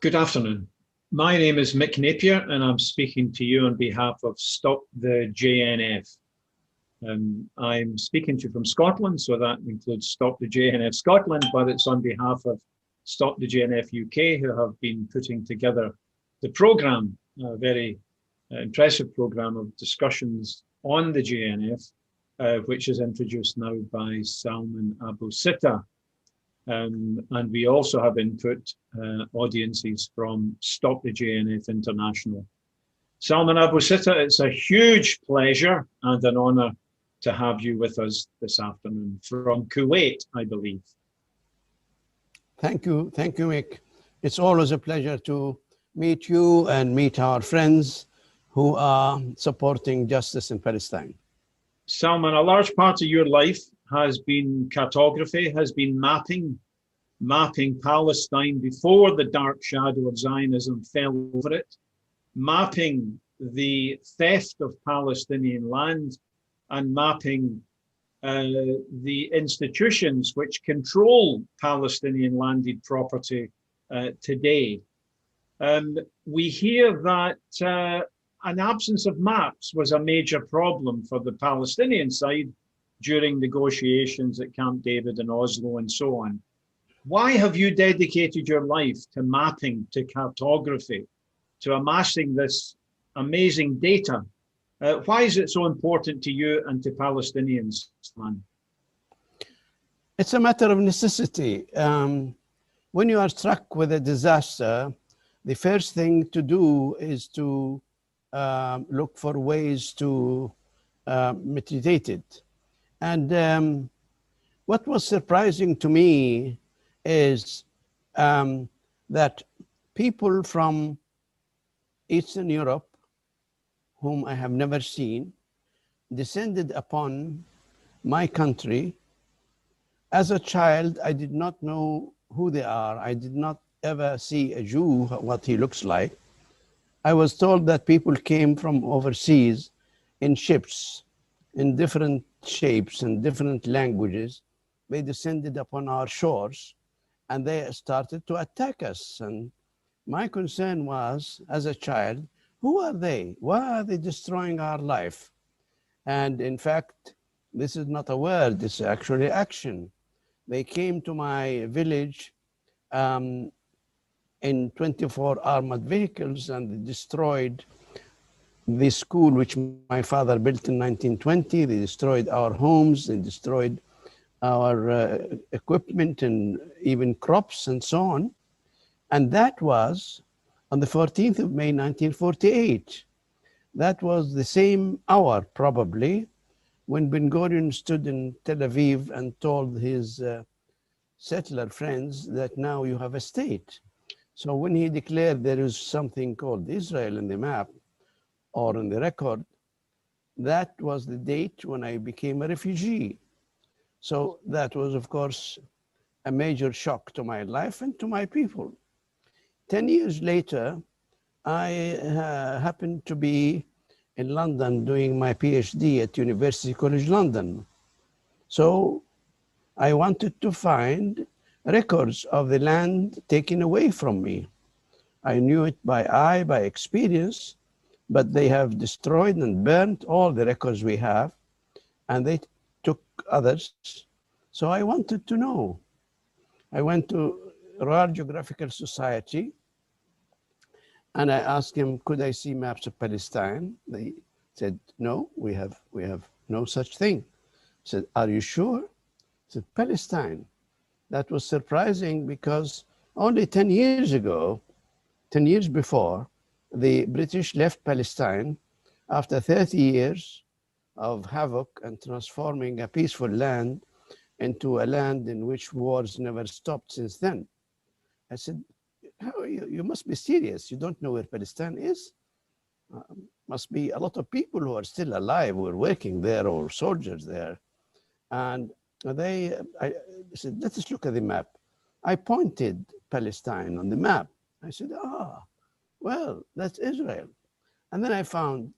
Good afternoon. My name is Mick Napier, and I'm speaking to you on behalf of Stop the JNF. I'm speaking to you from Scotland, so that includes Stop the JNF Scotland, but it's on behalf of Stop the JNF UK, who have been putting together the programme, a very impressive programme of discussions on the JNF, which is introduced now by Salman Abu Sitta. And we also have input audiences from Stop the JNF International. Salman Abu Sitta, it's a huge pleasure and an honour to have you with us this afternoon from Kuwait, I believe. Thank you, Mick. It's always a pleasure to meet you and meet our friends who are supporting justice in Palestine. Salman, a large part of your life has been cartography, has been mapping Palestine before the dark shadow of Zionism fell over it, mapping the theft of Palestinian land, and mapping the institutions which control Palestinian landed property today. We hear that an absence of maps was a major problem for the Palestinian side during negotiations at Camp David and Oslo and so on. Why have you dedicated your life to mapping, to cartography, to amassing this amazing data? Why is it so important to you and to Palestinians, Salman? It's a matter of necessity. When you are struck with a disaster, the first thing to do is to look for ways to mitigate it. And what was surprising to me is that people from Eastern Europe, whom I have never seen, descended upon my country. As a child, I did not know who they are. I did not ever see a Jew, what he looks like. I was told that people came from overseas in ships, in different shapes and different languages. They descended upon our shores and they started to attack us. And my concern was, as a child, who are they? Why are they destroying our life? And in fact, this is not a word, this is actually action. They came to my village in 24 armored vehicles and they destroyed the school which my father built in 1920. They destroyed our homes, they destroyed our equipment and even crops and so on. And that was on the 14th of May, 1948. That was the same hour, probably, when Ben Gurion stood in Tel Aviv and told his settler friends that now you have a state. So when he declared there is something called Israel in the map or in the record, that was the date when I became a refugee. So that was, of course, a major shock to my life and to my people. 10 years later, I happened to be in London doing my PhD at University College London. So I wanted to find records of the land taken away from me. I knew it by eye, by experience, but they have destroyed and burnt all the records we have, and they took others. So I wanted to know. I went to Royal Geographical Society and I asked him, could I see maps of Palestine? They said, no, we have no such thing. I said, are you sure? I said, Palestine. That was surprising because only 10 years ago, 10 years before, the British left Palestine after 30 years of havoc and transforming a peaceful land into a land in which wars never stopped since then. I said, how you must be serious. You don't know where Palestine is? Must be a lot of people who are still alive, who are working there or soldiers there. And I said, let us look at the map. I pointed Palestine on the map. I said, well, that's Israel. And then I found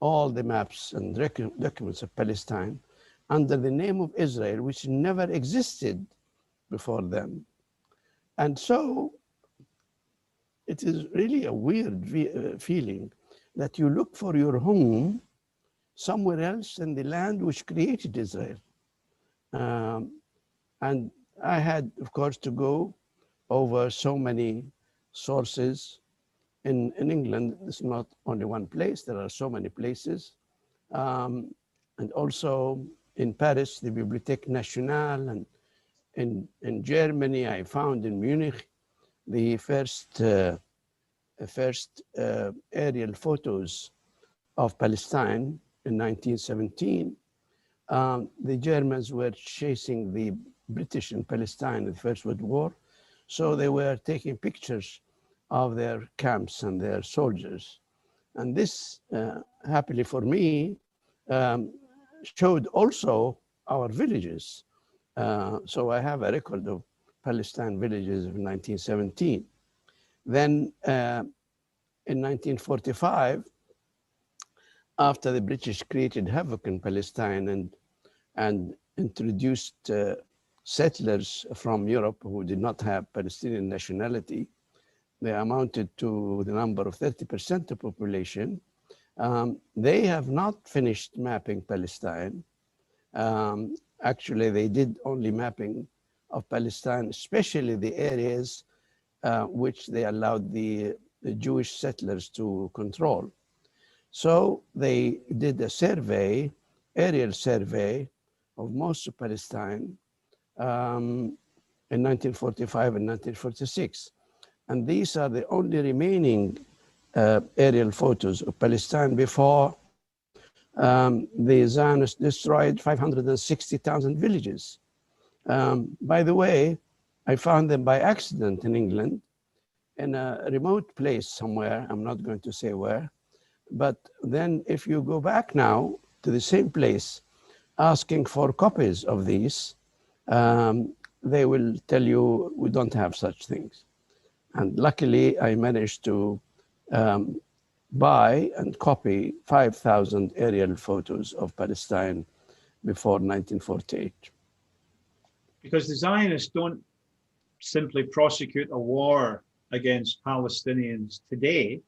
all the maps and documents of Palestine under the name of Israel, which never existed before then. And so it is really a weird feeling that you look for your home somewhere else in the land which created Israel. And I had, of course, to go over so many sources. In England, it's not only one place, there are so many places. And also in Paris, the Bibliothèque Nationale, and in Germany, I found in Munich the first aerial photos of Palestine in 1917. The Germans were chasing the British in Palestine in the First World War, so they were taking pictures of their camps and their soldiers. And this, happily for me, showed also our villages. So I have a record of Palestine villages of 1917. Then in 1945, after the British created havoc in Palestine and introduced settlers from Europe who did not have Palestinian nationality, they amounted to the number of 30% of the population. They have not finished mapping Palestine. Actually, they did only mapping of Palestine, especially the areas which they allowed the Jewish settlers to control. So they did a survey, aerial survey of most of Palestine in 1945 and 1946. And these are the only remaining aerial photos of Palestine before the Zionists destroyed 560,000 villages. By the way, I found them by accident in England in a remote place somewhere, I'm not going to say where, but then if you go back now to the same place asking for copies of these, they will tell you we don't have such things. And luckily I managed to buy and copy 5,000 aerial photos of Palestine before 1948. Because the Zionists don't simply prosecute a war against Palestinians today.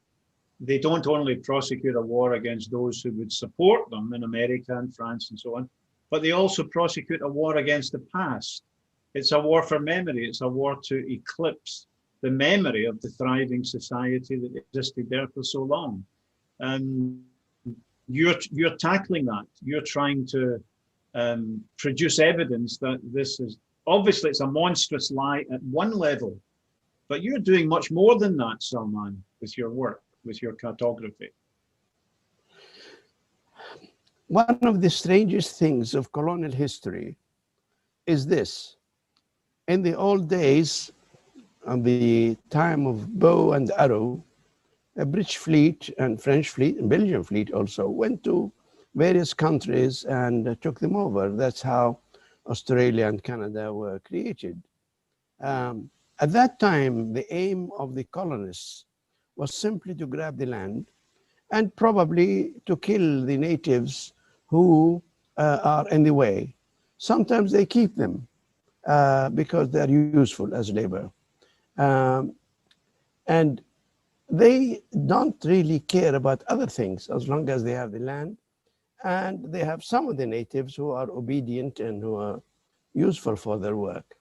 They don't only prosecute a war against those who would support them in America and France and so on, but they also prosecute a war against the past. It's a war for memory. It's a war to eclipse the memory of the thriving society that existed there for so long. And you're tackling that. You're trying to produce evidence that this is, obviously it's a monstrous lie at one level, but you're doing much more than that, Salman, with your work, with your cartography. One of the strangest things of colonial history is this. In the old days, on the time of bow and arrow, a British fleet and French fleet and Belgian fleet also went to various countries and took them over. That's how Australia and Canada were created. At that time, the aim of the colonists was simply to grab the land and probably to kill the natives who are in the way. Sometimes they keep them because they're useful as labor. And they don't really care about other things as long as they have the land. And they have some of the natives who are obedient and who are useful for their work.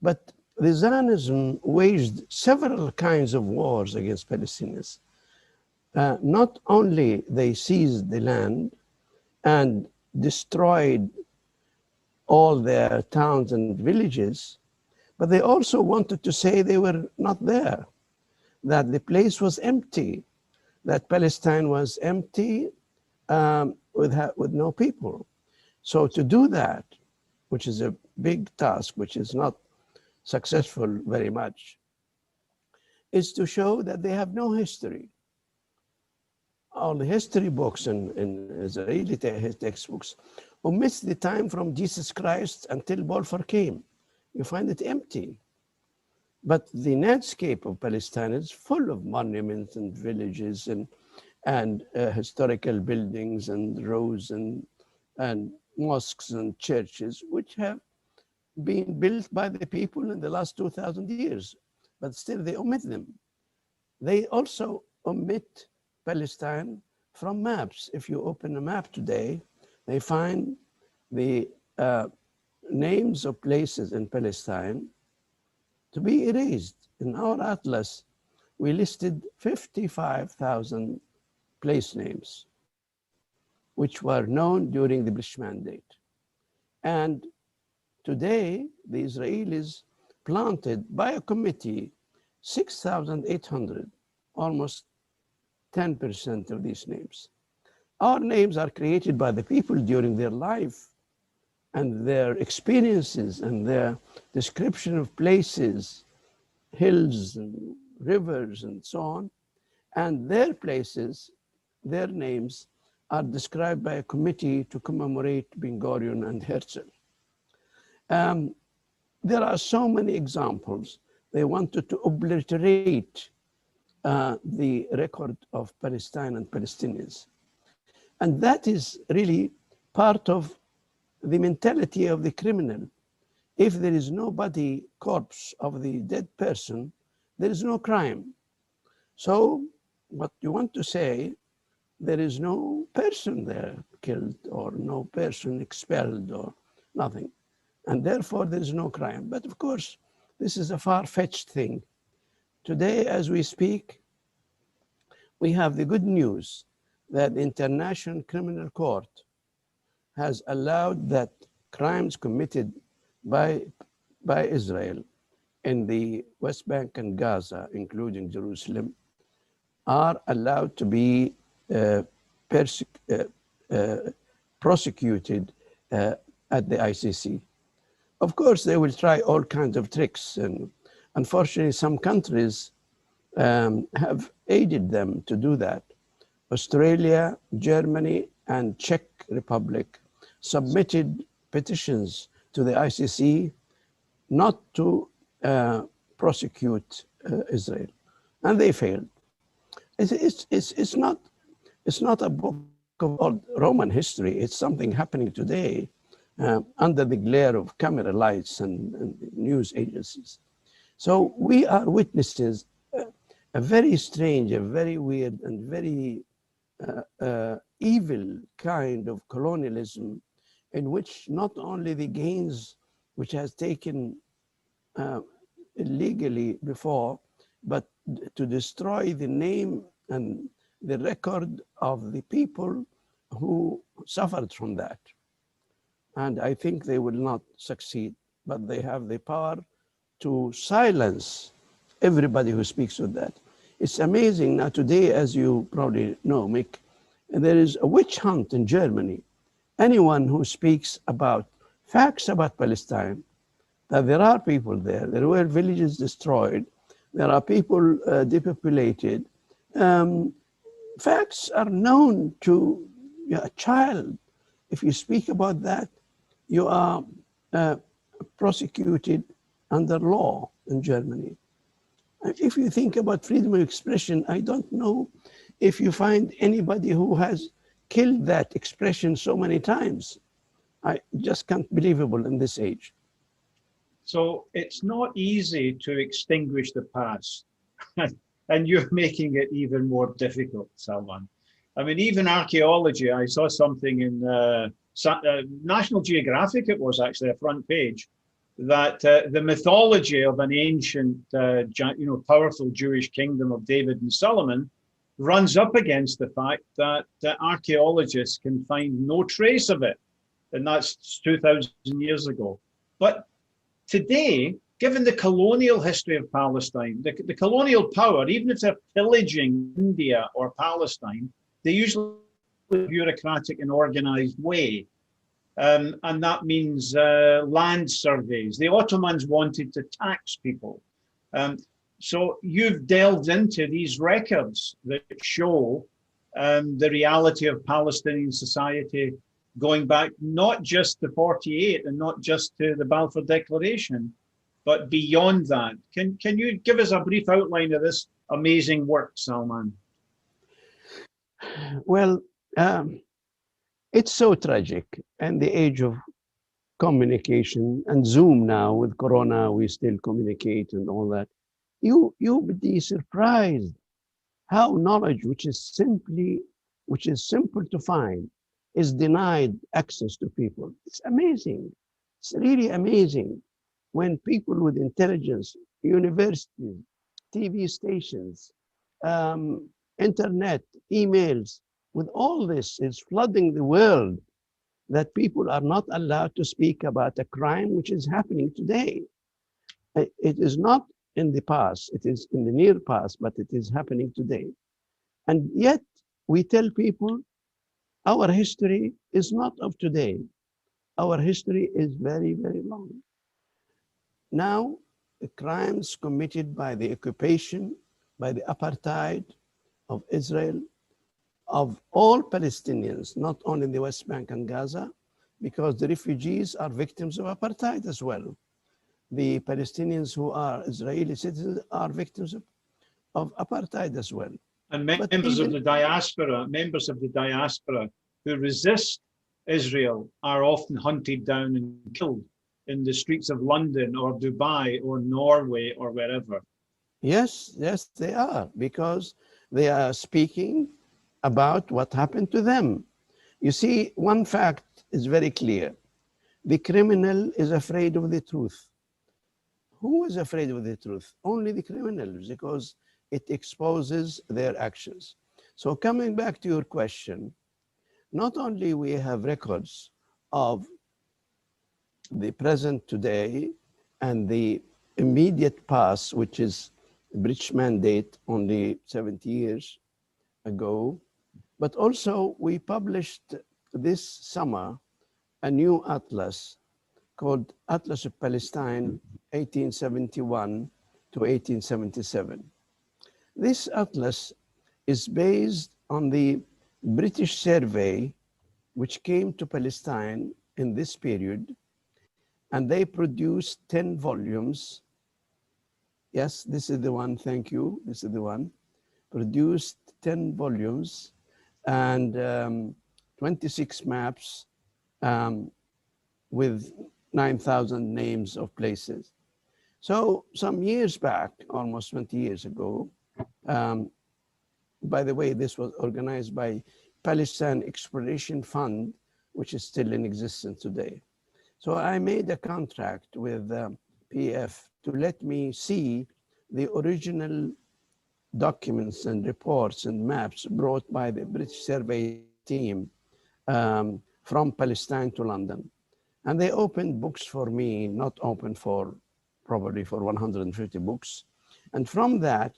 But the Zionism waged several kinds of wars against Palestinians. Not only they seized the land and destroyed all their towns and villages, but they also wanted to say they were not there, that the place was empty, that Palestine was empty with no people. So to do that, which is a big task, which is not successful very much, is to show that they have no history. All the history books and Israeli textbooks omits the time from Jesus Christ until Balfour came. You find it empty. But the landscape of Palestine is full of monuments and villages and historical buildings and roads and mosques and churches, which have been built by the people in the last 2,000 years, but still they omit them. They also omit Palestine from maps. If you open a map today, they find the names of places in Palestine to be erased. In our atlas, we listed 55,000 place names, which were known during the British Mandate. And today, the Israelis planted by a committee 6,800, almost 10% of these names. Our names are created by the people during their life and their experiences and their description of places, hills and rivers and so on. And their places, their names are described by a committee to commemorate Ben Gurion and Herzl. There are so many examples. They wanted to obliterate the record of Palestine and Palestinians. And that is really part of the mentality of the criminal. If there is no body corpse of the dead person, there is no crime. So what you want to say, there is no person there killed or no person expelled or nothing. And therefore there is no crime. But of course, this is a far-fetched thing. Today, as we speak, we have the good news that the International Criminal Court has allowed that crimes committed by Israel in the West Bank and Gaza, including Jerusalem, are allowed to be prosecuted at the ICC. Of course, they will try all kinds of tricks, and unfortunately, some countries have aided them to do that. Australia, Germany, and Czech Republic submitted petitions to the ICC not to prosecute Israel, and they failed. It's not a book of old Roman history. It's something happening today under the glare of camera lights and news agencies. So we are witnesses a very strange, a very weird, and very evil kind of colonialism in which not only the gains which has taken illegally before, but to destroy the name and the record of the people who suffered from that. And I think they will not succeed, but they have the power to silence everybody who speaks with that. It's amazing now today, as you probably know, Mick, there is a witch hunt in Germany. Anyone who speaks about facts about Palestine, that there are people there, there were villages destroyed, there are people depopulated. Facts are known to a child. If you speak about that, you are prosecuted under law in Germany. If you think about freedom of expression, I don't know if you find anybody who has killed that expression so many times. I just can't believable in this age. So it's not easy to extinguish the past. And you're making it even more difficult, Salman. I mean, even archaeology, I saw something in National Geographic, it was actually a front page, that the mythology of an ancient, powerful Jewish kingdom of David and Solomon runs up against the fact that archaeologists can find no trace of it. And that's 2,000 years ago. But today, given the colonial history of Palestine, the colonial power, even if they're pillaging India or Palestine, they usually do it in a bureaucratic and organized way. And that means land surveys. The Ottomans wanted to tax people. So you've delved into these records that show the reality of Palestinian society going back not just to 48 and not just to the Balfour Declaration, but beyond that. Can you give us a brief outline of this amazing work, Salman? Well, it's so tragic, and the age of communication and Zoom now with Corona, we still communicate and all that. You would be surprised how knowledge, which is simple to find, is denied access to people. It's amazing. It's really amazing when people with intelligence, universities, TV stations, um, internet, emails, with all this is flooding the world, that people are not allowed to speak about a crime which is happening today. It is not in the past, it is in the near past, but it is happening today. And yet we tell people our history is not of today. Our history is very, very long. Now, the crimes committed by the occupation, by the apartheid of Israel, of all Palestinians, not only in the West Bank and Gaza, because the refugees are victims of apartheid as well. The Palestinians who are Israeli citizens are victims of apartheid as well. And members of the diaspora who resist Israel are often hunted down and killed in the streets of London or Dubai or Norway or wherever. Yes, yes, they are, because they are speaking about what happened to them. You see, one fact is very clear. The criminal is afraid of the truth. Who is afraid of the truth? Only the criminals, because it exposes their actions. So coming back to your question, not only we have records of the present today and the immediate past, which is a British mandate only 70 years ago, but also we published this summer a new atlas called Atlas of Palestine, 1871 to 1877. This atlas is based on the British survey which came to Palestine in this period, and they produced 10 volumes. Yes, this is the one, thank you, this is the one. Produced 10 volumes and 26 maps with 9,000 names of places. So some years back, almost 20 years ago, by the way, this was organized by Palestine Exploration Fund, which is still in existence today. So I made a contract with PF to let me see the original documents and reports and maps brought by the British survey team from Palestine to London. And they opened books for me, not open for probably for 150 books. And from that,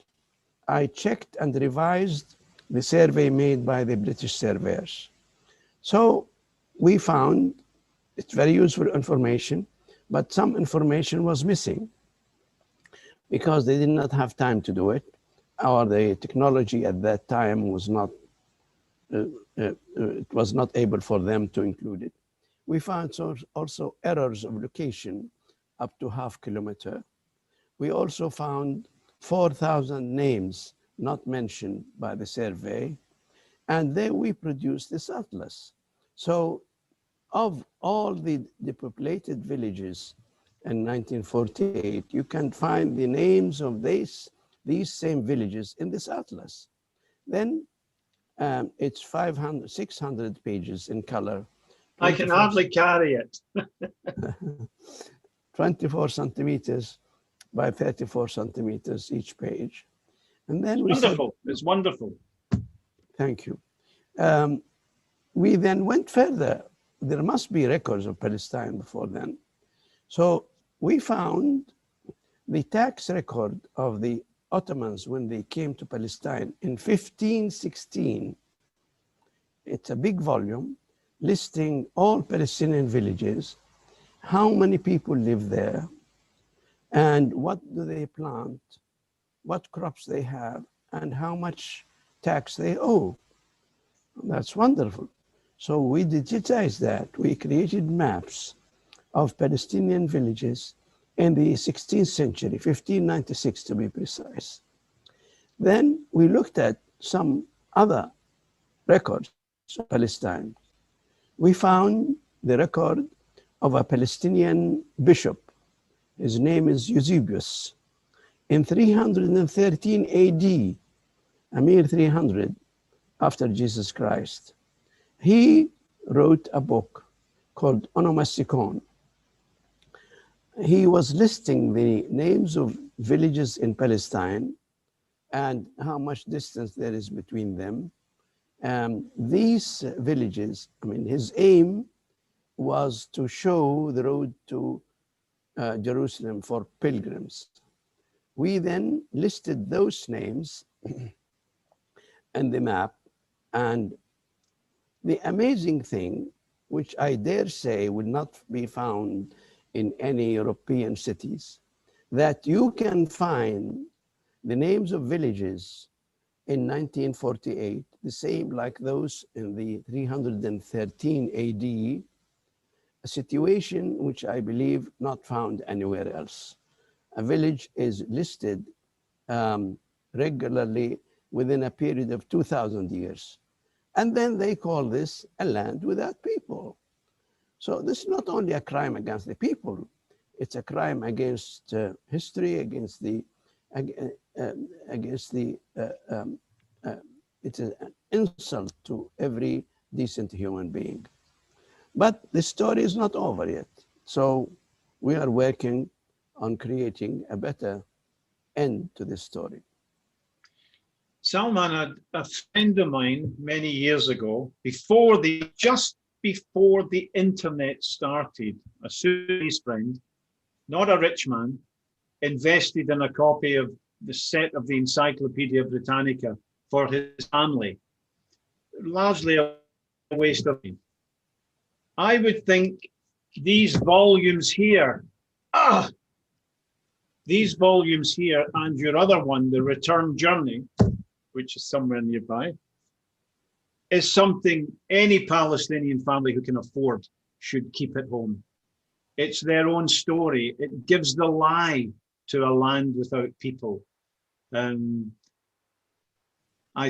I checked and revised the survey made by the British surveyors. So we found it's very useful information, but some information was missing because they did not have time to do it, or the technology at that time was not, it was not able for them to include it. We found also errors of location up to half kilometer. We also found 4,000 names not mentioned by the survey, and then we produced this atlas. So of all the depopulated villages in 1948, you can find the names of these same villages in this atlas. Then it's 600 pages in color. I can hardly carry it. 24 centimeters by 34 centimeters each page. And then we wonderful. It's wonderful. Thank you. We then went further. There must be records of Palestine before then. So we found the tax record of the Ottomans when they came to Palestine in 1516. It's a big volume listing all Palestinian villages, how many people live there, and what do they plant, what crops they have, and how much tax they owe. That's wonderful. So we digitized that. We created maps of Palestinian villages in the 16th century, 1596 to be precise. Then we looked at some other records of Palestine. We found the record of a Palestinian bishop. His name is Eusebius. In 313 AD, a mere 300 after Jesus Christ. He wrote a book called Onomasticon. He was listing the names of villages in Palestine and how much distance there is between them. These villages, I mean, his aim was to show the road to Jerusalem for pilgrims. We then listed those names and the map, and the amazing thing, which I dare say would not be found in any European cities, that you can find the names of villages in 1948, the same like those in the 313 AD, a situation which I believe not found anywhere else. A village is listed regularly within a period of 2,000 years. And then they call this a land without people. So this is not only a crime against the people, it's a crime against history, against the, it's an insult to every decent human being. But the story is not over yet. So we are working on creating a better end to this story. Salman, a friend of mine many years ago, just before the internet started, a Sudanese friend, not a rich man, invested in a copy of the set of the Encyclopedia Britannica for his family. Largely a waste of time. I would think these volumes here, and your other one, The Return Journey, which is somewhere nearby, is something any Palestinian family who can afford should keep at home. It's their own story. It gives the lie to a land without people. I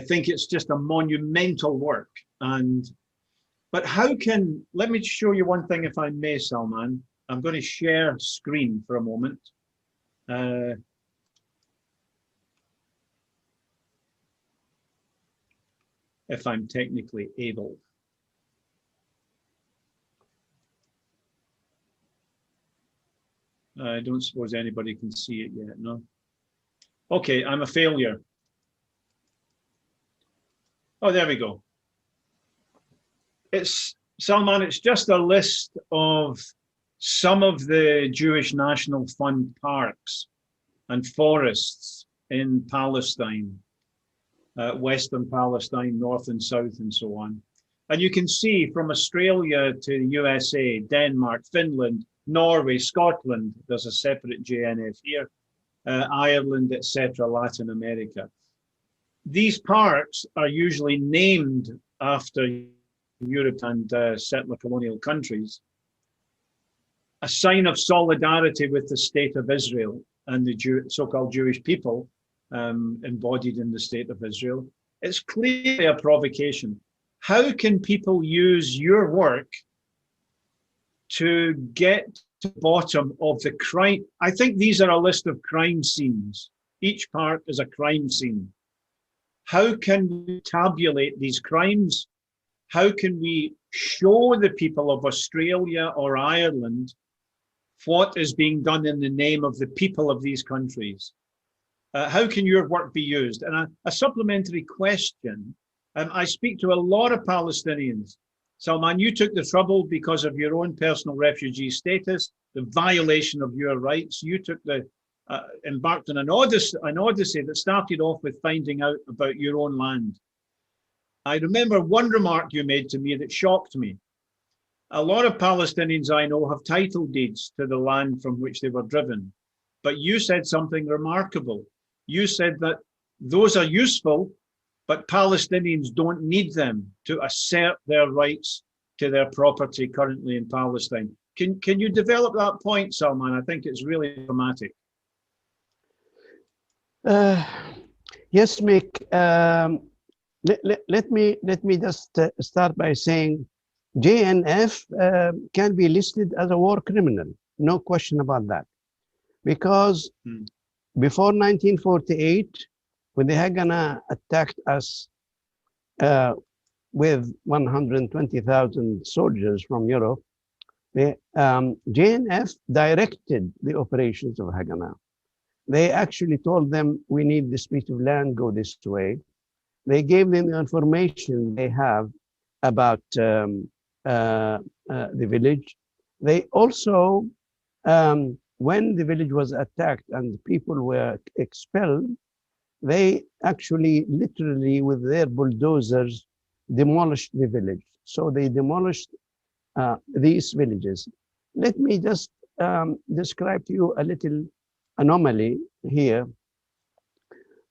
think it's just a monumental work. But let me show you one thing if I may, Salman. I'm going to share screen for a moment. If I'm technically able. I don't suppose anybody can see it yet, no? Okay, I'm a failure. Oh, there we go. Salman, it's just a list of some of the Jewish National Fund parks and forests in Palestine. Western Palestine, north and south, and so on. And you can see from Australia to the USA, Denmark, Finland, Norway, Scotland, there's a separate JNF here, Ireland, etc., Latin America. These parks are usually named after Europe and settler colonial countries, a sign of solidarity with the state of Israel and the so-called Jewish people embodied in the state of Israel. It's clearly a provocation. How can people use your work to get to the bottom of the crime? I think these are a list of crime scenes. Each park is a crime scene. How can we tabulate these crimes? How can we show the people of Australia or Ireland what is being done in the name of the people of these countries? How can your work be used? And a supplementary question, I speak to a lot of Palestinians. Salman, you took the trouble because of your own personal refugee status, the violation of your rights. You took embarked on an odyssey that started off with finding out about your own land. I remember one remark you made to me that shocked me. A lot of Palestinians I know have title deeds to the land from which they were driven. But you said something remarkable. You said that those are useful, but Palestinians don't need them to assert their rights to their property currently in Palestine. Can you develop that point, Salman? I think it's really dramatic. Yes, Mick. Let me just start by saying JNF can be listed as a war criminal. No question about that. Because before 1948, when the Haganah attacked us with 120,000 soldiers from Europe, the JNF directed the operations of Haganah. They actually told them, we need this piece of land, go this way. They gave them the information they have about the village. They also, when the village was attacked and people were expelled, they actually literally with their bulldozers demolished the village. So they demolished these villages. Let me just describe to you a little anomaly here,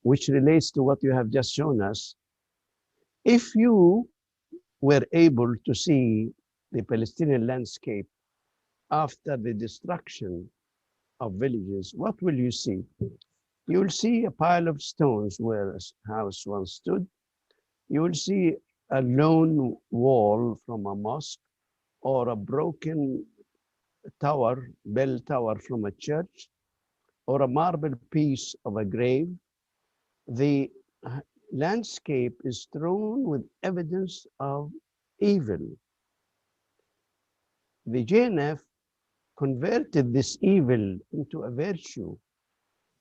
which relates to what you have just shown us. If you were able to see the Palestinian landscape after the destruction of villages, what will you see? You will see a pile of stones where a house once stood. You will see a lone wall from a mosque or a broken tower, bell tower from a church, or a marble piece of a grave. The landscape is strewn with evidence of evil. The JNF converted this evil into a virtue.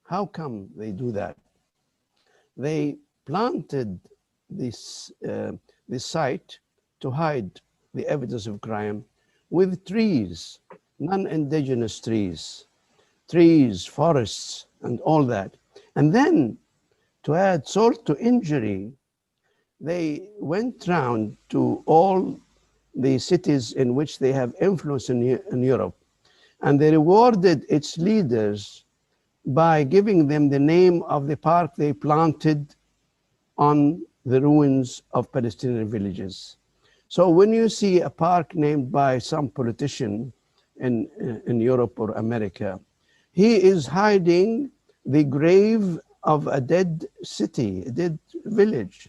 How come they do that? They planted this site to hide the evidence of crime with trees, non-indigenous trees, forests, and all that. And then to add salt to injury, they went round to all the cities in which they have influence in Europe, and they rewarded its leaders by giving them the name of the park they planted on the ruins of Palestinian villages. So when you see a park named by some politician in Europe or America, he is hiding the grave of a dead city, a dead village.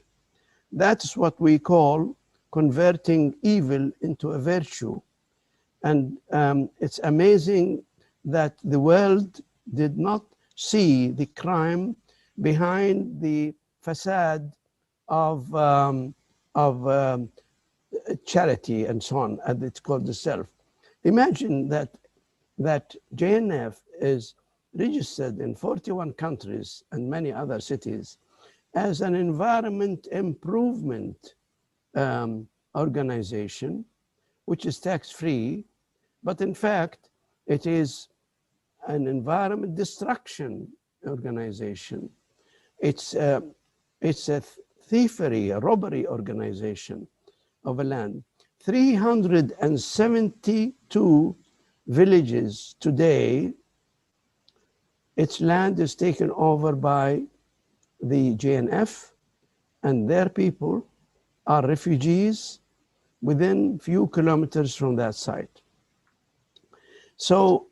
That's what we call converting evil into a virtue. And it's amazing that the world did not see the crime behind the facade of charity and so on, as it's called the self. Imagine that JNF is registered in 41 countries and many other cities as an environment improvement organization, which is tax-free, but in fact, it is an environment destruction organization. It's a thievery, a robbery organization of a land. 372 villages today, its land is taken over by the JNF, and their people are refugees within few kilometers from that site. So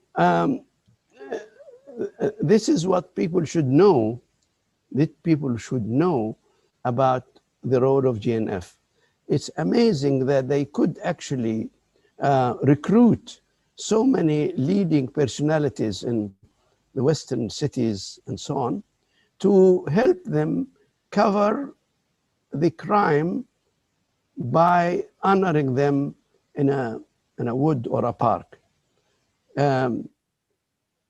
this is what people should know, that people should know about the role of JNF. It's amazing that they could actually recruit so many leading personalities in the Western cities and so on to help them cover the crime by honoring them in a wood or a park.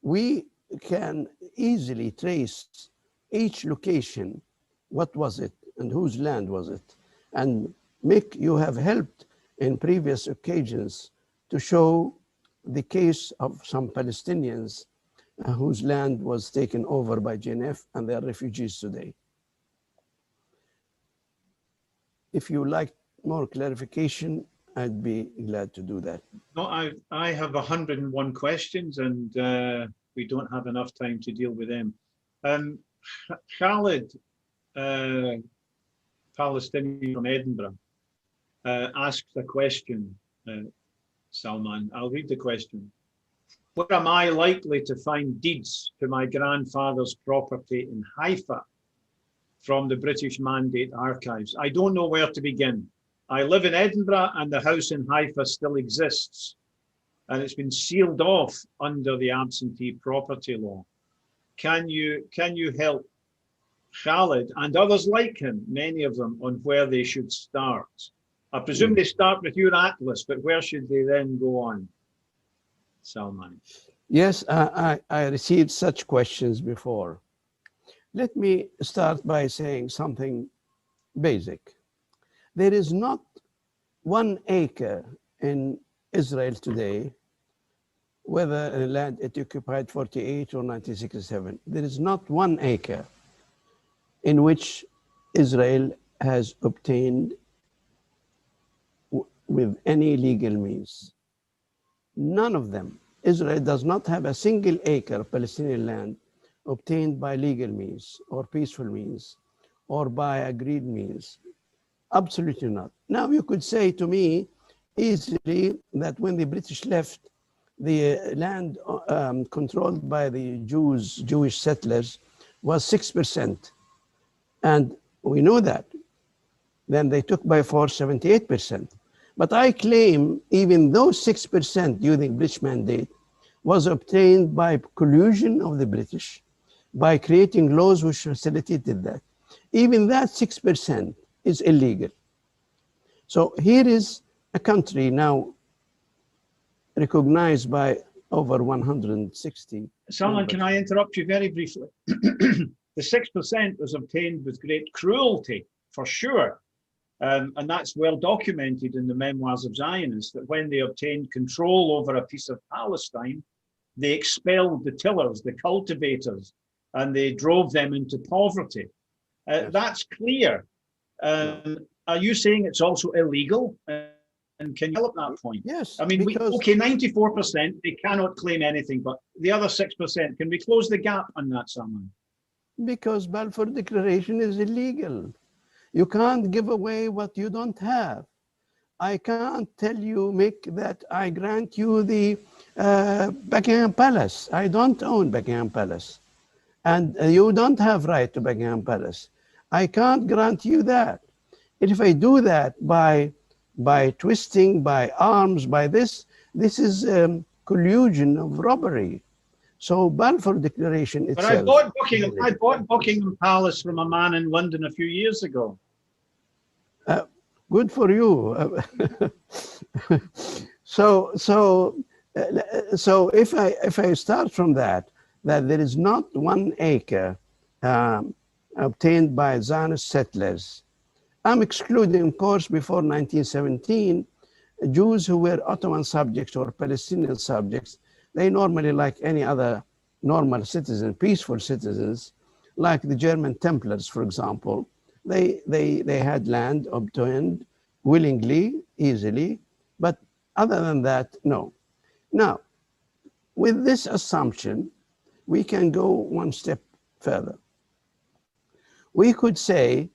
We can easily trace each location, what was it and whose land was it. And Mick, you have helped in previous occasions to show the case of some Palestinians whose land was taken over by JNF and they are refugees today. If you like more clarification, I'd be glad to do that. No, I have 101 questions and we don't have enough time to deal with them. Khalid, Palestinian from Edinburgh, asks a question, Salman. I'll read the question. Where am I likely to find deeds to my grandfather's property in Haifa from the British Mandate Archives? I don't know where to begin. I live in Edinburgh and the house in Haifa still exists and it's been sealed off under the absentee property law. Can you help Khalid and others like him, many of them, on where they should start. I presume they start with your atlas, but where should they then go on, Salman? Yes, I received such questions before. Let me start by saying something basic. There is not 1 acre in Israel today, whether a land it occupied 48 or 1967. There is not 1 acre in which Israel has obtained with any legal means. None of them. Israel does not have a single acre of Palestinian land obtained by legal means or peaceful means or by agreed means. Absolutely not. Now you could say to me easily that when the British left, the land controlled by the Jewish settlers was 6%. And we know that. Then they took by force 78%. But I claim even those 6% during British mandate was obtained by collusion of the British, by creating laws which facilitated that. Even that 6% is illegal. So here is a country now recognized by over 160. Salman, can I interrupt you very briefly? The 6% was obtained with great cruelty, for sure. And that's well documented in the memoirs of Zionists, that when they obtained control over a piece of Palestine, they expelled the tillers, the cultivators, and they drove them into poverty. Yes. That's clear. No. Are you saying it's also illegal? And can you develop that point? Yes. I mean, okay, 94%, they cannot claim anything, but the other 6%, can we close the gap on that, Salman? Because Balfour Declaration is illegal. You can't give away what you don't have. I can't tell you, Mick, that I grant you the Buckingham Palace. I don't own Buckingham Palace. And you don't have right to Buckingham Palace. I can't grant you that. And if I do that by twisting, by arms, by this is collusion of robbery. So Balfour Declaration itself. But I bought Buckingham Palace from a man in London a few years ago. Good for you. So if I start from that there is not 1 acre obtained by Zionist settlers. I'm excluding, of course, before 1917, Jews who were Ottoman subjects or Palestinian subjects. They normally, like any other normal citizen, peaceful citizens, like the German Templars, for example, they had land obtained willingly, easily, but other than that, no. Now, with this assumption, we can go 1 step further. We could say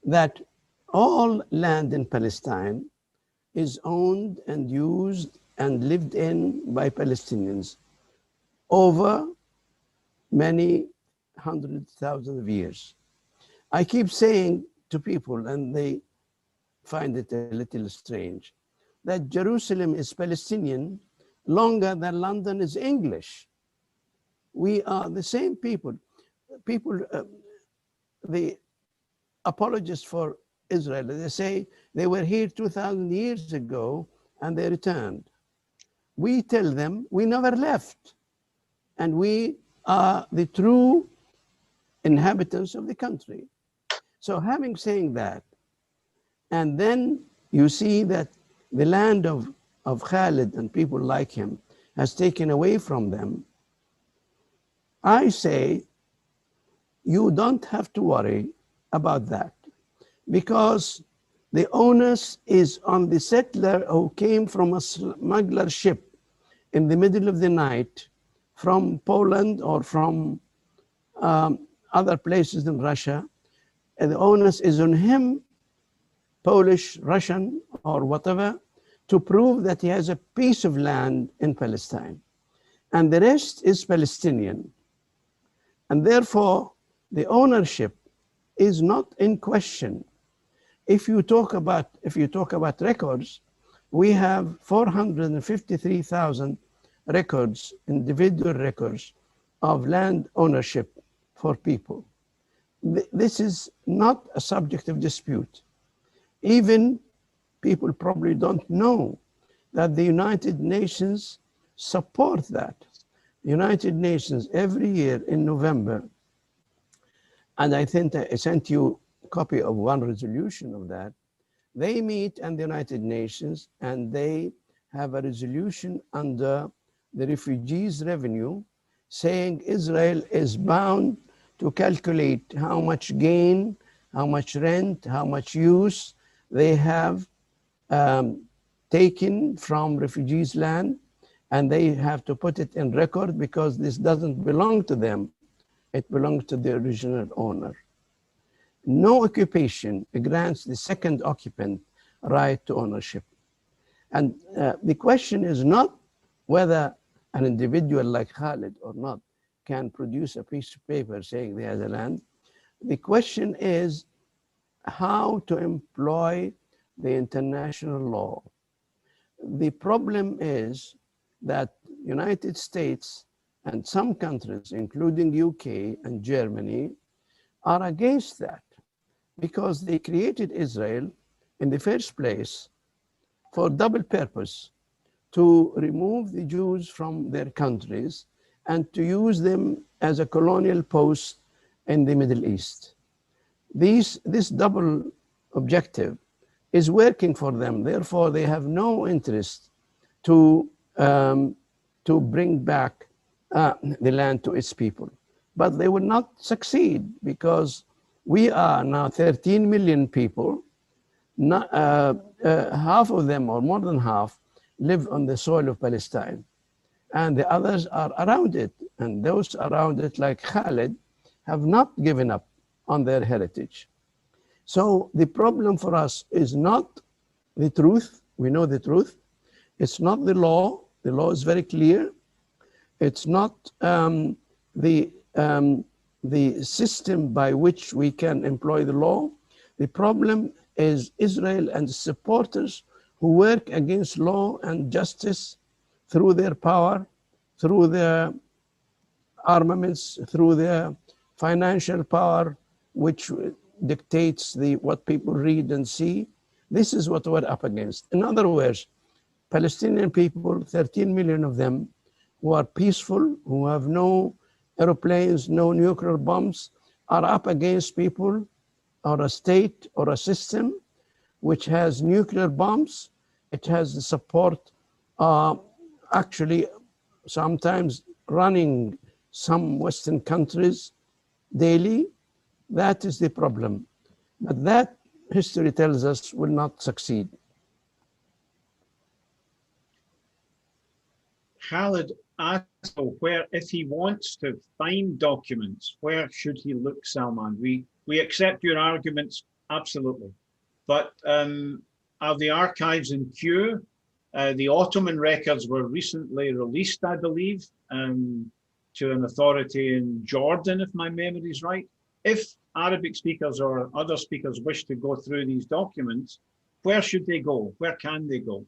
that all land in Palestine is owned and used and lived in by Palestinians over many hundreds, thousands of years. I keep saying to people, and they find it a little strange, that Jerusalem is Palestinian longer than London is English. We are the same people. The apologists for Israel, they say they were here 2,000 years ago and they returned. We tell them we never left, and we are the true inhabitants of the country. So having saying that, and then you see that the land of Khalid and people like him has taken away from them, I say you don't have to worry about that, because the onus is on the settler who came from a smuggler ship in the middle of the night from Poland or from other places in Russia. And the onus is on him, Polish, Russian, or whatever, to prove that he has a piece of land in Palestine. And the rest is Palestinian. And therefore, the ownership is not in question. If you talk about records, we have 453,000 records, individual records of land ownership for people. this is not a subject of dispute. Even people probably don't know that the United Nations support that. The United Nations every year in November, and I think I sent you a copy of one resolution of that, they meet in the United Nations and they have a resolution under the refugees revenue saying Israel is bound to calculate how much gain, how much rent, how much use they have taken from refugees' land, and they have to put it in record because this doesn't belong to them. It belongs to the original owner. No occupation grants the second occupant right to ownership. And the question is not whether an individual like Khalid or not can produce a piece of paper saying they have the land. The question is how to employ the international law. The problem is that United States and some countries, including UK and Germany, are against that because they created Israel in the first place for double purpose, to remove the Jews from their countries and to use them as a colonial post in the Middle East. This double objective is working for them. Therefore, they have no interest to bring back the land to its people. But they will not succeed because we are now 13 million people. Half of them, or more than half, live on the soil of Palestine. And the others are around it. And those around it, like Khalid, have not given up on their heritage. So the problem for us is not the truth. We know the truth. It's not the law. The law is very clear. It's not the system by which we can employ the law. The problem is Israel and the supporters who work against law and justice through their power, through their armaments, through their financial power, which dictates what people read and see. This is what we're up against. In other words, Palestinian people, 13 million of them, who are peaceful, who have no airplanes, no nuclear bombs, are up against people or a state or a system which has nuclear bombs. It has the support, actually, sometimes running some Western countries daily. That is the problem. But that, history tells us, will not succeed. Khalid asked where, if he wants to find documents, where should he look, Salman? We accept your arguments, absolutely. But are the archives in queue? The Ottoman records were recently released, I believe, to an authority in Jordan, if my memory is right. If Arabic speakers or other speakers wish to go through these documents, where should they go? Where can they go?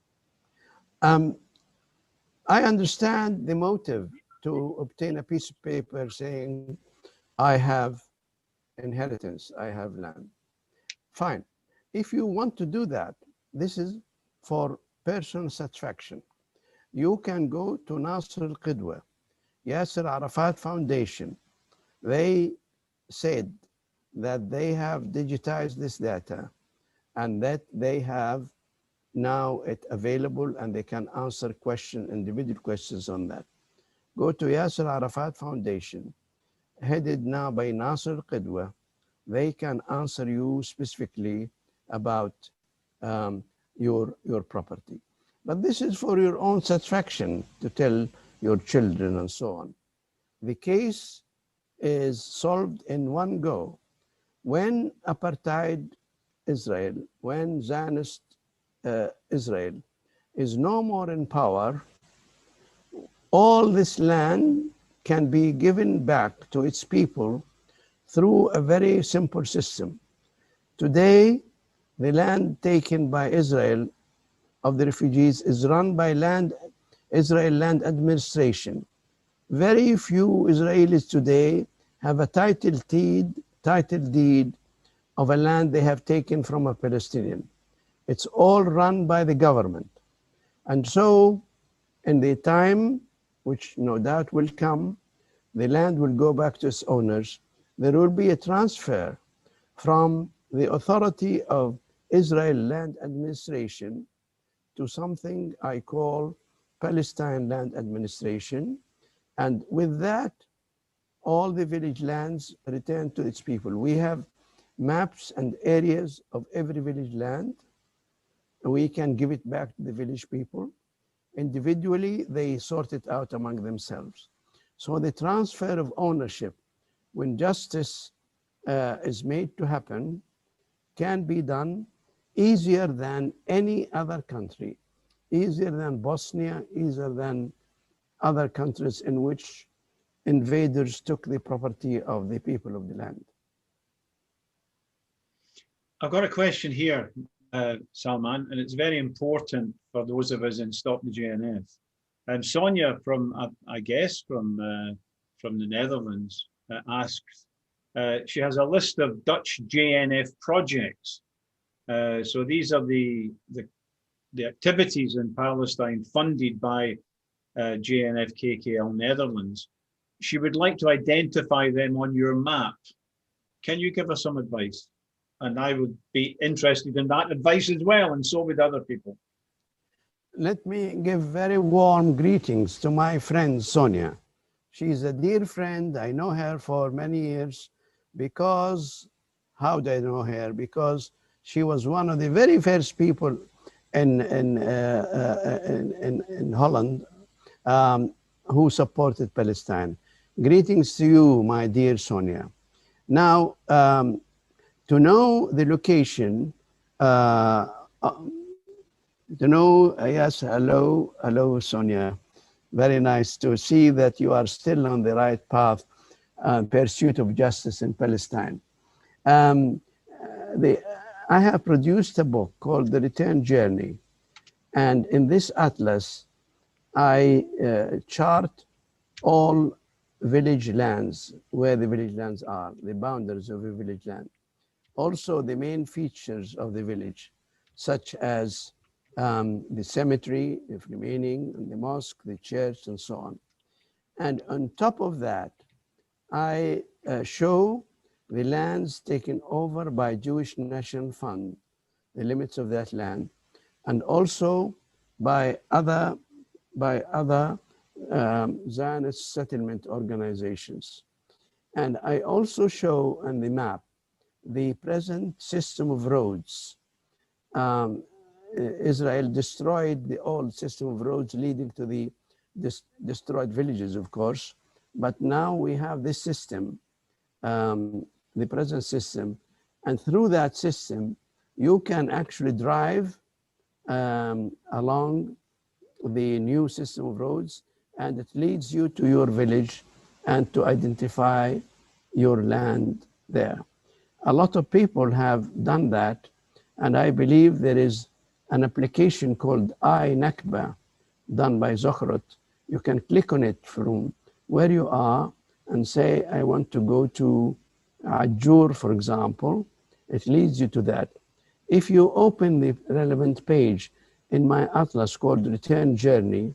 I understand the motive to obtain a piece of paper saying, I have inheritance, I have land. Fine. If you want to do that, this is for personal satisfaction. You can go to Nasr al-Qidwa, Yasser Arafat Foundation. They said that they have digitized this data and that they have now it available and they can answer individual questions on that. Go to Yasser Arafat Foundation, headed now by Nasr al-Qidwa. They can answer you specifically about your property. But this is for your own satisfaction to tell your children and so on. The case is solved in one go. When apartheid Israel, when Zionist Israel is no more in power, all this land can be given back to its people through a very simple system. Today, the land taken by Israel of the refugees is run by Israel Land Administration. Very few Israelis today have a title deed title deed of a land they have taken from a Palestinian. It's all run by the government. And so in the time, which no doubt will come, the land will go back to its owners. There will be a transfer from the authority of Israel Land Administration to something I call Palestine Land Administration. And with that, all the village lands return to its people. We have maps and areas of every village land. We can give it back to the village people. Individually, they sort it out among themselves. So the transfer of ownership, when justice is made to happen, can be done easier than any other country, easier than Bosnia, easier than other countries in which invaders took the property of the people of the land. I've got a question here, Salman, and it's very important for those of us in Stop the JNF. Sonia from, I guess, from the Netherlands asks, she has a list of Dutch JNF projects. So these are the activities in Palestine funded by JNF KKL Netherlands. She would like to identify them on your map. Can you give us some advice? And I would be interested in that advice as well, and so would other people. Let me give very warm greetings to my friend Sonia. She's a dear friend. I know her for many years because, how do I know her? Because she was one of the very first people in Holland who supported Palestine. Greetings to you, my dear Sonia. Now, to know the location, yes, hello, Sonia. Very nice to see that you are still on the right path, pursuit of justice in Palestine. I have produced a book called The Return Journey. And in this atlas, I chart all village lands, where the village lands are, the boundaries of a village land. Also the main features of the village, such as the cemetery, if remaining, and the mosque, the church, and so on. And on top of that, I show the lands taken over by Jewish National Fund, the limits of that land, and also by other Zionist settlement organizations. And I also show on the map the present system of roads. Israel destroyed the old system of roads leading to the destroyed villages, of course, but now we have this system, the present system, and through that system, you can actually drive along the new system of roads, and it leads you to your village and to identify your land there. A lot of people have done that, and I believe there is an application called iNakba done by Zochrot. You can click on it from where you are and say, I want to go to Ajur, for example. It leads you to that. If you open the relevant page in my atlas called Return Journey,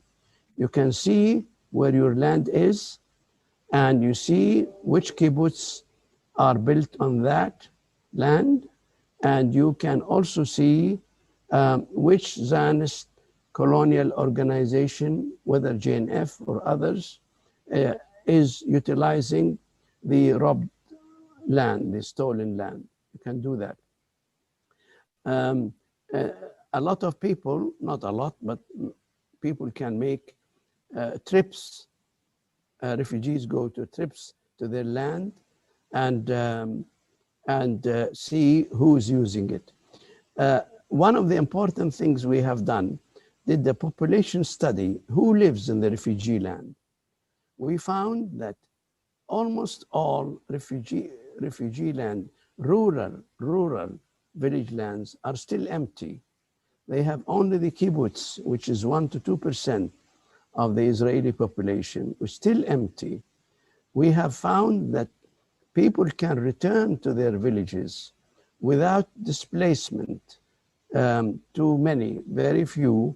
you can see where your land is, and you see which kibbutz are built on that land, and you can also see which Zionist colonial organization, whether JNF or others, is utilizing the robbed land, the stolen land. You can do that. A lot of people, not a lot, but people can make trips. Refugees go to trips to their land and see who's using it. One of the important things we have done, did the population study, who lives in the refugee land. We found that almost all refugee land, rural village lands are still empty. They have only the kibbutz, which is 1 to 2% of the Israeli population, which is still empty. We have found that people can return to their villages without displacement, to many, very few,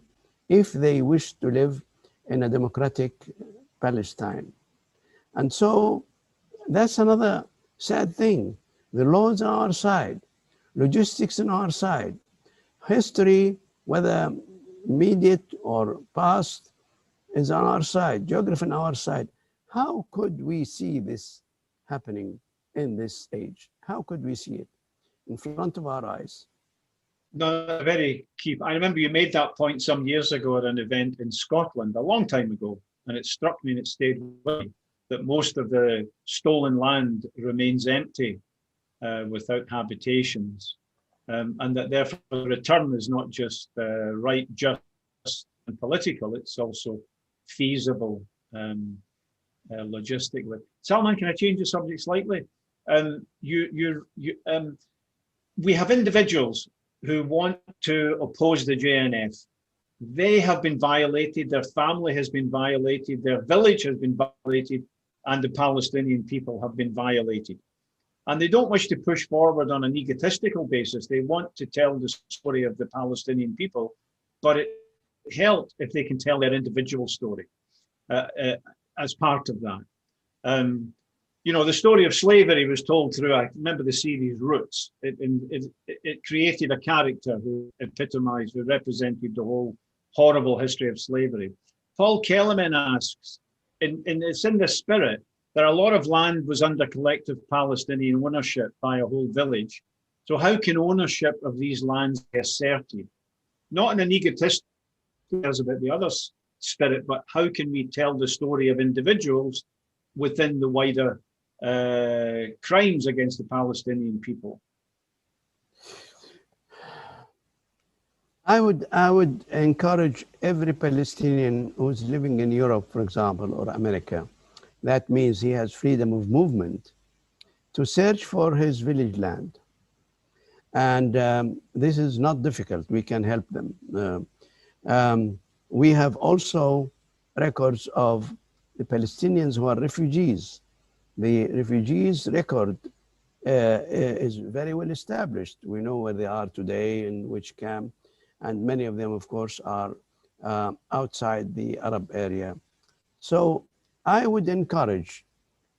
if they wish to live in a democratic Palestine. And so that's another sad thing. The laws are on our side, logistics on our side, history, whether immediate or past, is on our side, geography on our side. How could we see this happening in this age? How could we see it in front of our eyes? No, very key. I remember you made that point some years ago at an event in Scotland, a long time ago, and it struck me and it stayed with me that most of the stolen land remains empty without habitations, and that therefore the return is not just right, just, and political, it's also feasible logistically. Salman, can I change the subject slightly? We have individuals who want to oppose the JNF. They have been violated, their family has been violated, their village has been violated, and the Palestinian people have been violated. And they don't wish to push forward on an egotistical basis. They want to tell the story of the Palestinian people, but it helps if they can tell their individual story as part of that. You know, the story of slavery was told through, I remember the series Roots. It created a character who epitomized, who represented the whole horrible history of slavery. Paul Kellerman asks, it's in the spirit, that a lot of land was under collective Palestinian ownership by a whole village. So how can ownership of these lands be asserted? Not in an egotistic as about the other spirit, but how can we tell the story of individuals within the wider crimes against the Palestinian people? I would encourage every Palestinian who's living in Europe, for example, or America, that means he has freedom of movement, to search for his village land. And this is not difficult. We can help them. We have also records of the Palestinians who are refugees. The refugees record is very well established. We know where they are today, in which camp, and many of them, of course, are outside the Arab area. So I would encourage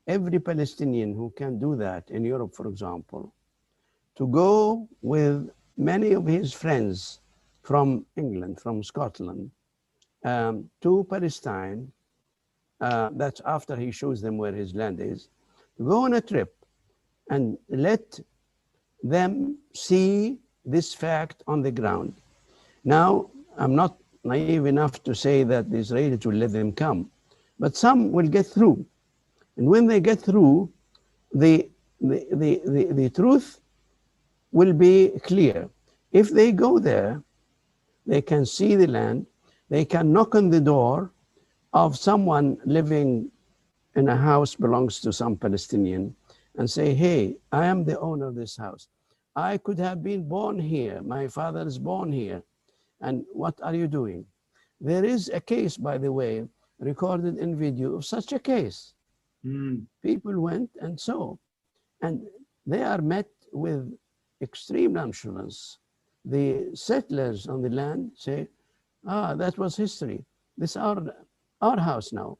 every Palestinian who can do that in Europe, for example, to go with many of his friends from England, from Scotland, to Palestine. That's after he shows them where his land is. To go on a trip and let them see this fact on the ground. Now, I'm not naive enough to say that the Israelis will let them come, but some will get through. And when they get through, the truth will be clear. If they go there, they can see the land, they can knock on the door of someone living in a house belongs to some Palestinian and say, hey, I am the owner of this house. I could have been born here. My father is born here. And what are you doing? There is a case, by the way, recorded in video of such a case. People went and saw, and they are met with extreme nonchalance. The settlers on the land say, that was history. This is our house now.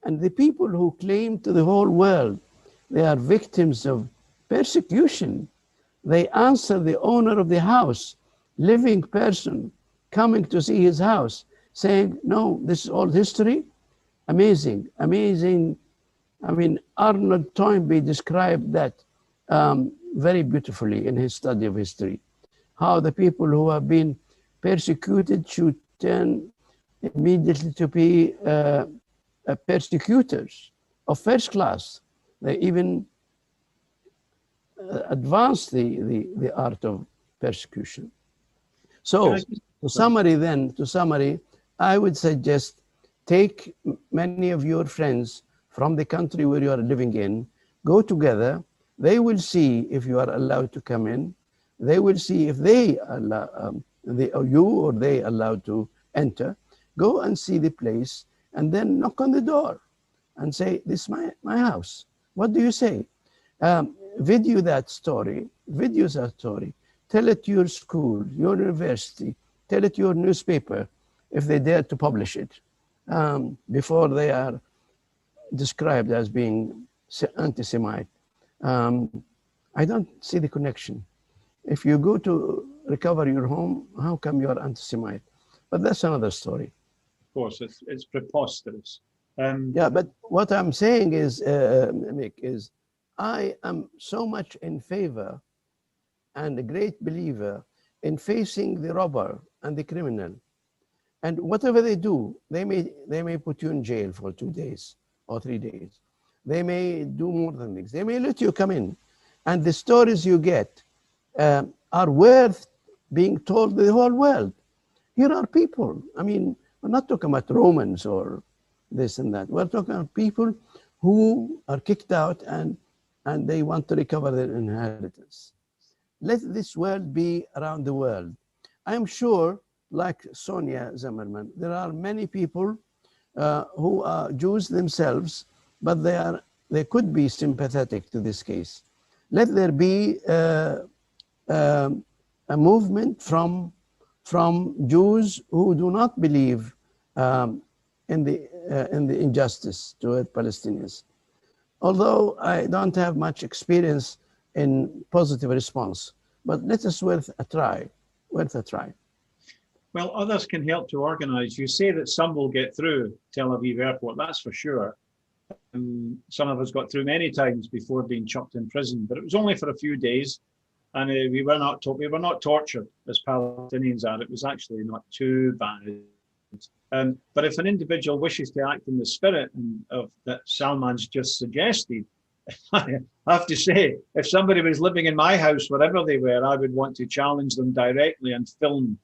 And the people who claim to the whole world they are victims of persecution, they answer the owner of the house, living person, coming to see his house, saying, no, this is all history. Amazing, amazing. I mean, Arnold Toynbee described that very beautifully in his study of history, how the people who have been persecuted should turn immediately to be persecutors of first class. They even advance the art of persecution. So, to summary, I would suggest take many of your friends from the country where you are living in, go together. They will see if you are allowed to come in. They will see if they allow you or they allowed to enter. Go and see the place and then knock on the door and say, this is my house. What do you say? Video that story, tell it to your school, your university, tell it to your newspaper if they dare to publish it before they are described as being anti-Semite. I don't see the connection. If you go to recover your home, how come you are anti-Semite? But that's another story. Of course, it's preposterous. Yeah, but what I'm saying is, Mick, is I am so much in favor and a great believer in facing the robber and the criminal. And whatever they do, they may put you in jail for 2 days or 3 days. They may do more than this. They may let you come in. And the stories you get are worth being told to the whole world. Here are people. I mean, we're not talking about Romans or this and that. We're talking about people who are kicked out and they want to recover their inheritance. Let this world be around the world. I'm sure, like Sonia Zimmerman, there are many people who are Jews themselves, but they could be sympathetic to this case. Let there be a movement from Jews who do not believe in the injustice toward Palestinians. Although I don't have much experience in positive response, but let us worth a try. Well, others can help to organize. You say that some will get through Tel Aviv airport, that's for sure. Some of us got through many times before being chucked in prison, but it was only for a few days, and we were not tortured as Palestinians are. It was actually not too bad. But if an individual wishes to act in the spirit of that Salman's just suggested, I have to say, if somebody was living in my house, wherever they were, I would want to challenge them directly and film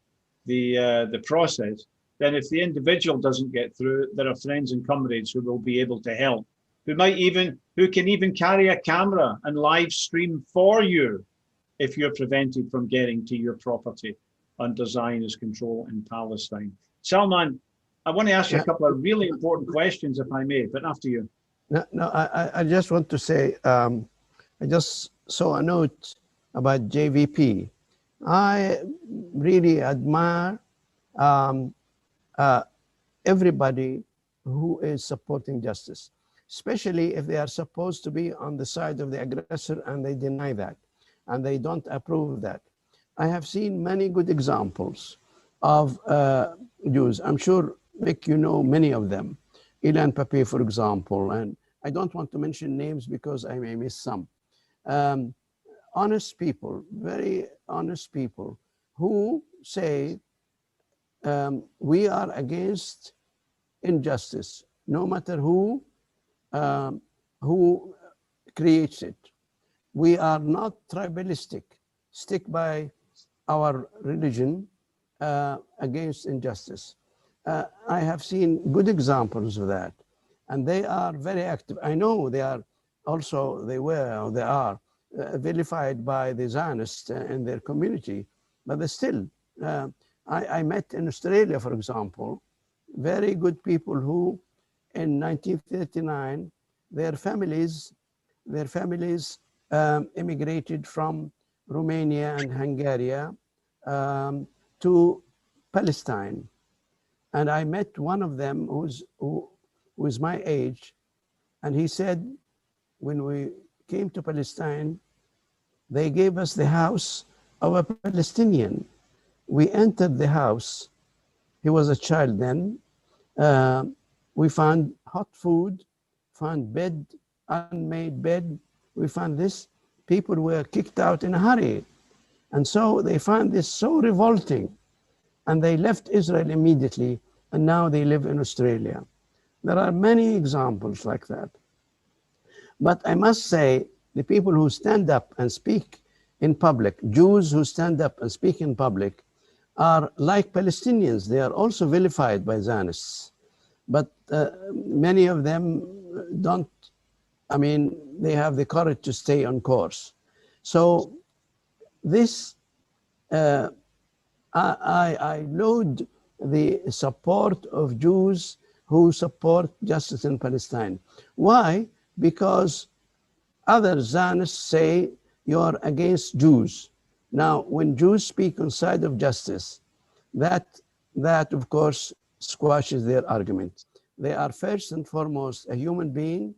the process. Then if the individual doesn't get through, there are friends and comrades who will be able to help, who can even carry a camera and live stream for you if you're prevented from getting to your property under Zionist control in Palestine. Salman, I want to ask you a couple of really important questions, if I may, but after you. No, I just want to say, I just saw a note about JVP. I really admire everybody who is supporting justice, especially if they are supposed to be on the side of the aggressor and they deny that and they don't approve that. I have seen many good examples of Jews. I'm sure, Mick, you know many of them. Mick Napier, for example, and I don't want to mention names because I may miss some. Honest people, very honest people who say, we are against injustice, no matter who creates it. We are not tribalistic, stick by our religion against injustice. I have seen good examples of that, and they are very active. I know they are vilified by the Zionists in their community, but they still, I met in Australia, for example, very good people who in 1939, their families immigrated from Romania and Hungary to Palestine. And I met one of them who was my age, and he said, when we came to Palestine, they gave us the house of a Palestinian. We entered the house. He was a child then. We found hot food, found bed, unmade bed. We found this. People were kicked out in a hurry. And so they found this so revolting. And they left Israel immediately, and now they live in Australia. There are many examples like that. But I must say, the people who stand up and speak in public, Jews who stand up and speak in public, are like Palestinians. They are also vilified by Zionists. But many of them don't, they have the courage to stay on course. So this, I laud the support of Jews who support justice in Palestine. Why? Because other Zionists say you're against Jews. Now, when Jews speak on side of justice, that of course squashes their argument. They are first and foremost a human being,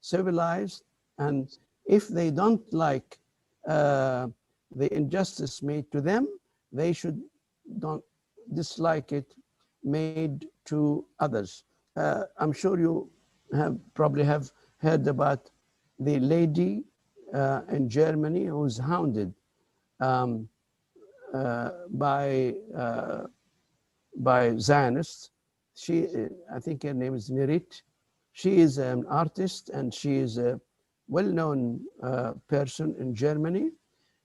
civilized, and if they don't like the injustice made to them, they should don't dislike it made to others. I'm sure you probably have heard about the lady in Germany who's hounded by Zionists. She, I think her name is Nirit. She is an artist and she is a well-known person in Germany.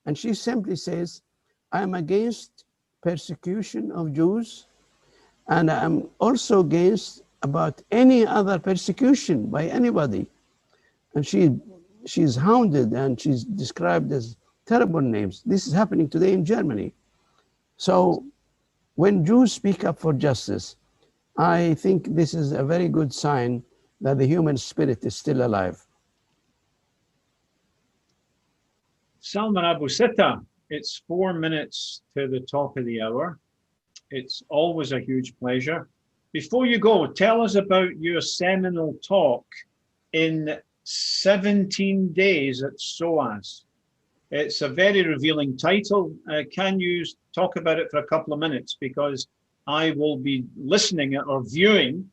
And she simply says, I'm against persecution of Jews, and I'm also against about any other persecution by anybody. And she's hounded and she's described as terrible names. This is happening today in Germany. So when Jews speak up for justice, I think this is a very good sign that the human spirit is still alive. Salman Abu Sitta, it's 4 minutes to the top of the hour. It's always a huge pleasure. Before you go, tell us about your seminal talk in 17 days at SOAS. It's a very revealing title. Can you talk about it for a couple of minutes? Because I will be listening or viewing,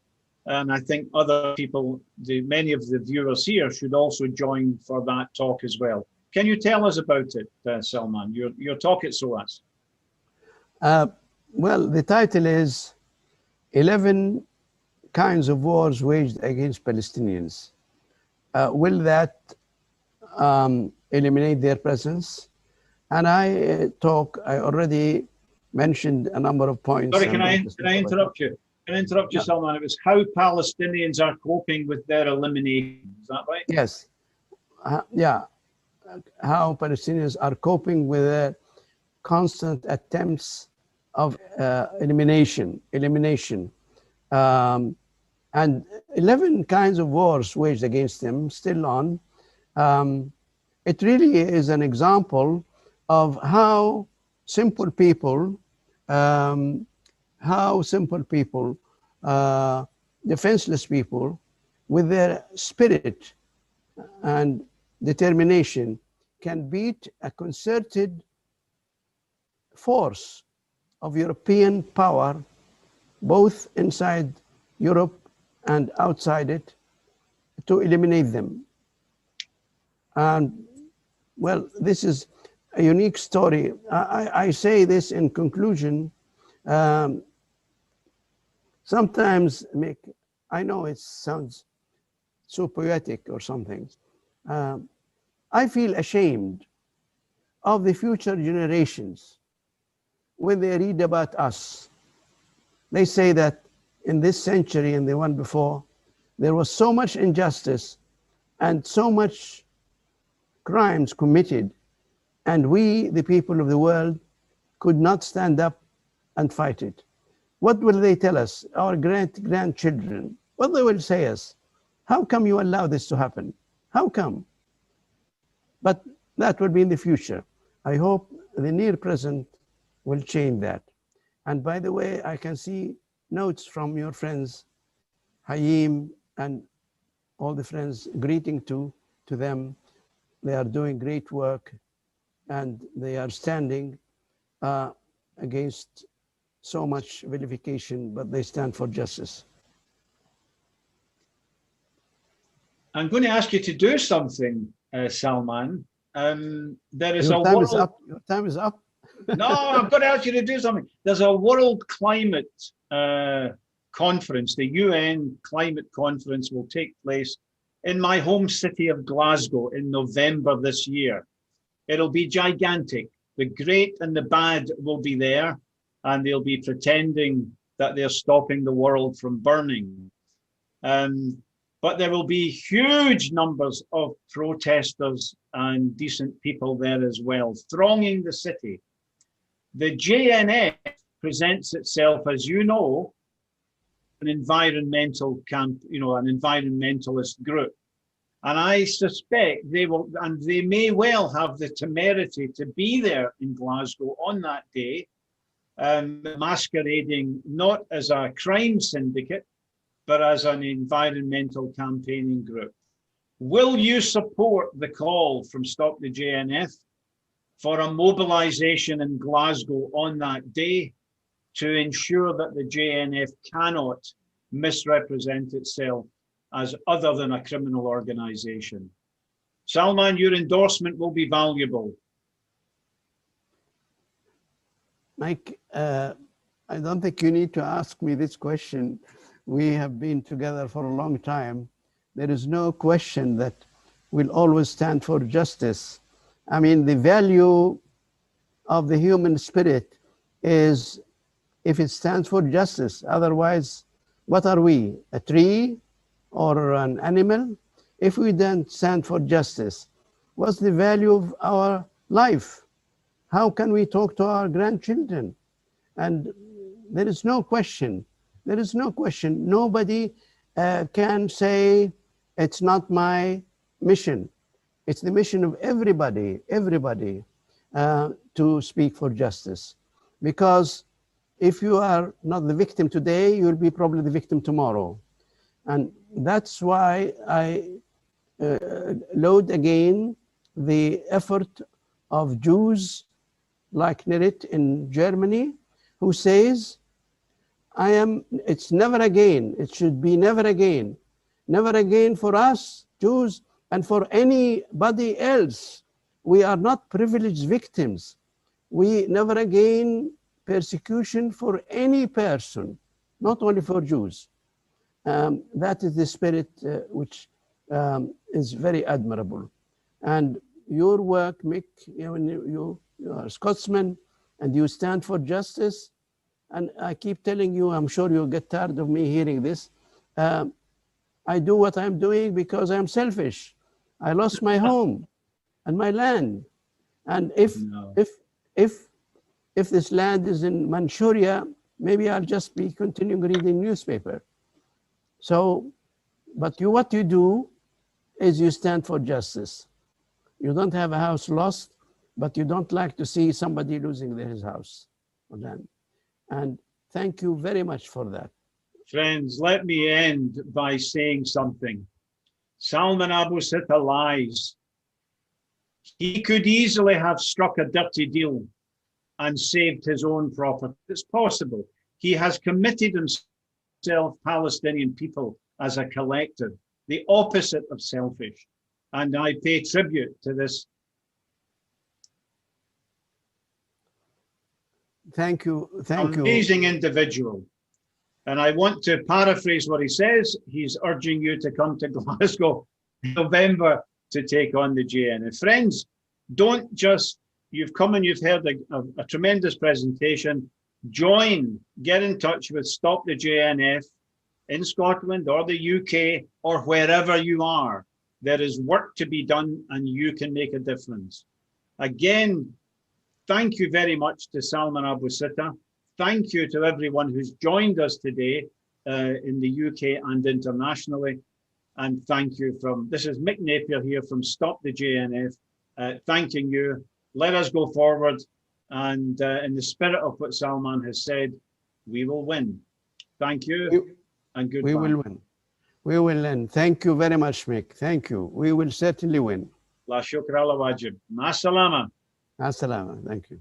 and I think other people, many of the viewers here should also join for that talk as well. Can you tell us about it, Salman, your talk at SOAS? Well, the title is 11 Kinds of Wars Waged Against Palestinians. Will that eliminate their presence? And I already mentioned a number of points. Sorry, can I interrupt you? Can I interrupt you, Salman? It was how Palestinians are coping with their elimination. Is that right? Yes. Yeah. How Palestinians are coping with their constant attempts of elimination. And 11 kinds of wars waged against them, still on. It really is an example of how simple people, defenseless people, with their spirit and determination, can beat a concerted force of European power, both inside Europe and outside it, to eliminate them. And well, this is a unique story. I say this in conclusion. Sometimes, Mick, I know it sounds so poetic or something. I feel ashamed of the future generations when they read about us. They say that in this century and the one before, there was so much injustice and so much crimes committed, and we, the people of the world, could not stand up and fight it. What will they tell us, our grandchildren? What they will say us? How come you allow this to happen? How come? But that will be in the future. I hope the near present will change that. And by the way, I can see notes from your friends, Hayim and all the friends, greeting to them. They are doing great work and they are standing against so much vilification, but they stand for justice. I'm going to ask you to do something, Salman. There is Your time is up. Your time is up. No, I'm going to ask you to do something. There's a World Climate Conference. The UN Climate Conference will take place in my home city of Glasgow in November this year. It'll be gigantic. The great and the bad will be there, and they'll be pretending that they're stopping the world from burning. But there will be huge numbers of protesters and decent people there as well, thronging the city. The JNF presents itself, as you know, an environmental camp, an environmentalist group. And I suspect they will, and they may well have the temerity to be there in Glasgow on that day, masquerading not as a crime syndicate, but as an environmental campaigning group. Will you support the call from Stop the JNF for a mobilisation in Glasgow on that day to ensure that the JNF cannot misrepresent itself as other than a criminal organisation? Salman, your endorsement will be valuable. Mike, I don't think you need to ask me this question. We have been together for a long time. There is no question that we'll always stand for justice. I mean, the value of the human spirit is if it stands for justice. Otherwise, what are we? A tree or an animal? If we don't stand for justice, what's the value of our life? How can we talk to our grandchildren? And there is no question. There is no question. Nobody can say it's not my mission. It's the mission of everybody to speak for justice. Because if you are not the victim today, you'll be probably the victim tomorrow. And that's why I laud again the effort of Jews like Nerit in Germany, who says, it's never again, it should be never again for us, Jews, and for anybody else. We are not privileged victims. We never again persecution for any person, not only for Jews. That is the spirit which is very admirable. And your work, Mick, you are a Scotsman and you stand for justice. And I keep telling you, I'm sure you'll get tired of me hearing this. I do what I'm doing because I'm selfish. I lost my home and my land. And if this land is in Manchuria, maybe I'll just be continuing reading newspaper. So, but what you do is you stand for justice. You don't have a house lost, but you don't like to see somebody losing his house or land. And thank you very much for that. Friends, let me end by saying something. Salman Abu Sitta lies. He could easily have struck a dirty deal and saved his own property. It's possible. He has committed himself, Palestinian people, as a collective, the opposite of selfish. And I pay tribute to this. Thank you. Amazing individual. And I want to paraphrase what he says. He's urging you to come to Glasgow in November to take on the JNF. Friends, don't just, you've come and you've heard a tremendous presentation. Join, get in touch with Stop the JNF in Scotland or the UK or wherever you are. There is work to be done and you can make a difference. Again, thank you very much to Salman Abu Sitta. Thank you to everyone who's joined us today in the UK and internationally. And thank you this is Mick Napier here from Stop the JNF, thanking you. Let us go forward. And in the spirit of what Salman has said, we will win. Thank you and goodbye. We will win. We will win. Thank you very much, Mick. Thank you. We will certainly win. La shukra ala wajib. Ma salama. Ma salama. Thank you.